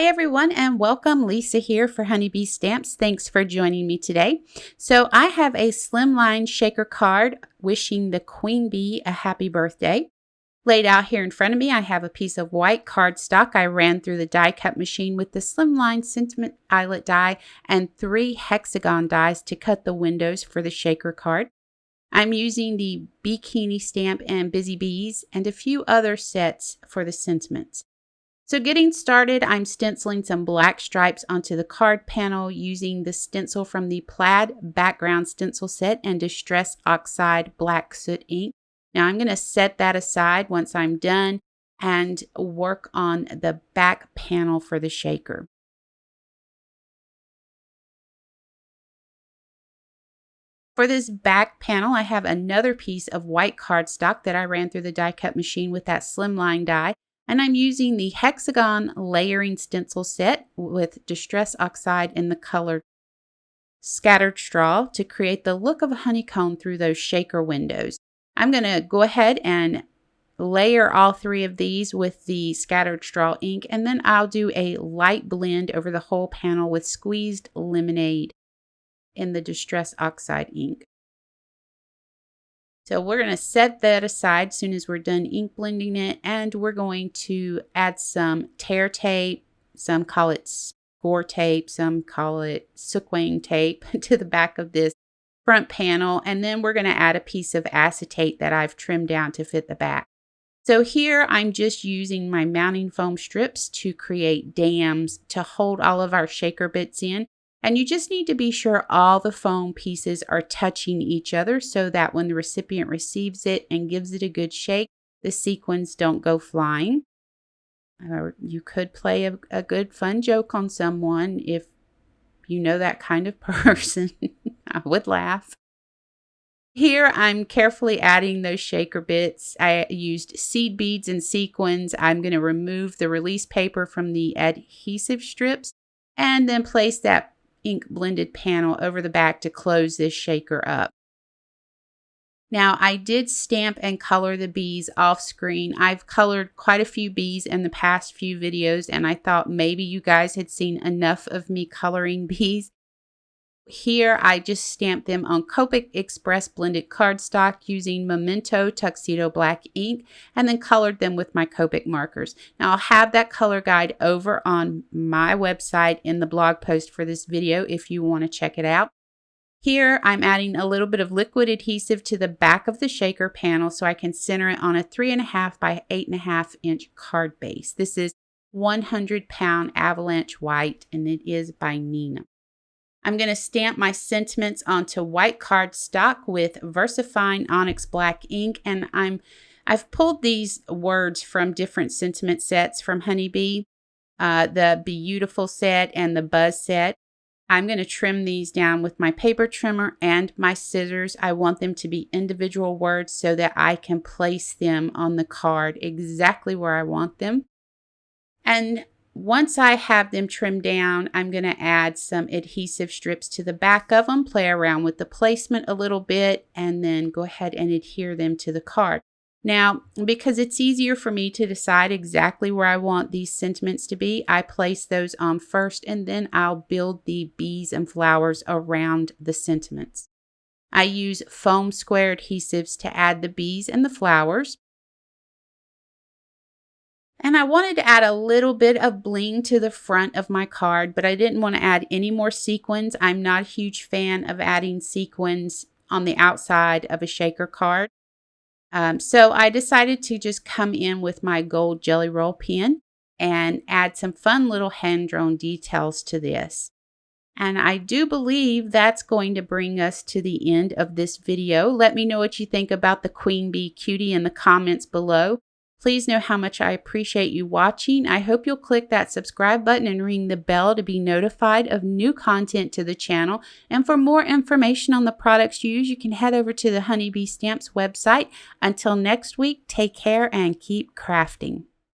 Hi everyone and welcome. Lisa here for Honeybee Stamps. Thanks for joining me today. So I have a Slimline shaker card wishing the Queen Bee a happy birthday. Laid out here in front of me, I have a piece of white cardstock I ran through the die cut machine with the Slimline Sentiment Eyelet die and 3 Hexagon dies to cut the windows for the shaker card. I'm using the BEEkini stamp and Busy Bees and a few other sets for the sentiments. So getting started, I'm stenciling some black stripes onto the card panel using the stencil from the Plaid background stencil set and Distress Oxide black soot ink. Now I'm going to set that aside once I'm done and work on the back panel for the shaker. For this back panel, I have another piece of white cardstock that I ran through the die cut machine with that Slimline die. And I'm using the Hexagon layering stencil set with Distress Oxide in the color Scattered Straw to create the look of a honeycomb through those shaker windows. I'm going to go ahead and layer all 3 of these with the Scattered Straw ink, and then I'll do a light blend over the whole panel with squeezed lemonade in the Distress Oxide ink. So we're going to set that aside as soon as we're done ink blending it, and we're going to add some tear tape, some call it score tape, some call it sequin tape to the back of this front panel, and then we're going to add a piece of acetate that I've trimmed down to fit the back. So here I'm just using my mounting foam strips to create dams to hold all of our shaker bits in. And you just need to be sure all the foam pieces are touching each other so that when the recipient receives it and gives it a good shake, the sequins don't go flying. You could play a good fun joke on someone if you know that kind of person. I would laugh. Here I'm carefully adding those shaker bits. I used seed beads and sequins. I'm going to remove the release paper from the adhesive strips and then place that ink blended panel over the back to close this shaker up. Now I did stamp and color the bees off screen. I've colored quite a few bees in the past few videos and I thought maybe you guys had seen enough of me coloring bees. Here I just stamped them on Copic Express blended cardstock using Memento Tuxedo black ink and then colored them with my Copic markers. Now I'll have that color guide over on my website in the blog post for this video if you want to check it out. Here I'm adding a little bit of liquid adhesive to the back of the shaker panel so I can center it on a 3.5 by 8.5 inch card base. This is 100-pound avalanche white and it is by Nina. I'm going to stamp my sentiments onto white cardstock with VersaFine Onyx black ink, and I've pulled these words from different sentiment sets from Honeybee, the Bee-You-Tiful set and the Buzz set. I'm going to trim these down with my paper trimmer and my scissors. I want them to be individual words so that I can place them on the card exactly where I want them. And once I have them trimmed down, I'm going to add some adhesive strips to the back of them, play around with the placement a little bit, and then go ahead and adhere them to the card. Now, because it's easier for me to decide exactly where I want these sentiments to be, I place those on first, and then I'll build the bees and flowers around the sentiments. I use foam square adhesives to add the bees and the flowers. And I wanted to add a little bit of bling to the front of my card, but I didn't want to add any more sequins. I'm not a huge fan of adding sequins on the outside of a shaker card. So I decided to just come in with my gold Jelly Roll pen and add some fun little hand-drawn details to this. And I do believe that's going to bring us to the end of this video. Let me know what you think about the Queen Bee cutie in the comments below. Please know how much I appreciate you watching. I hope you'll click that subscribe button and ring the bell to be notified of new content to the channel. And for more information on the products you use, you can head over to the Honeybee Stamps website. Until next week, take care and keep crafting.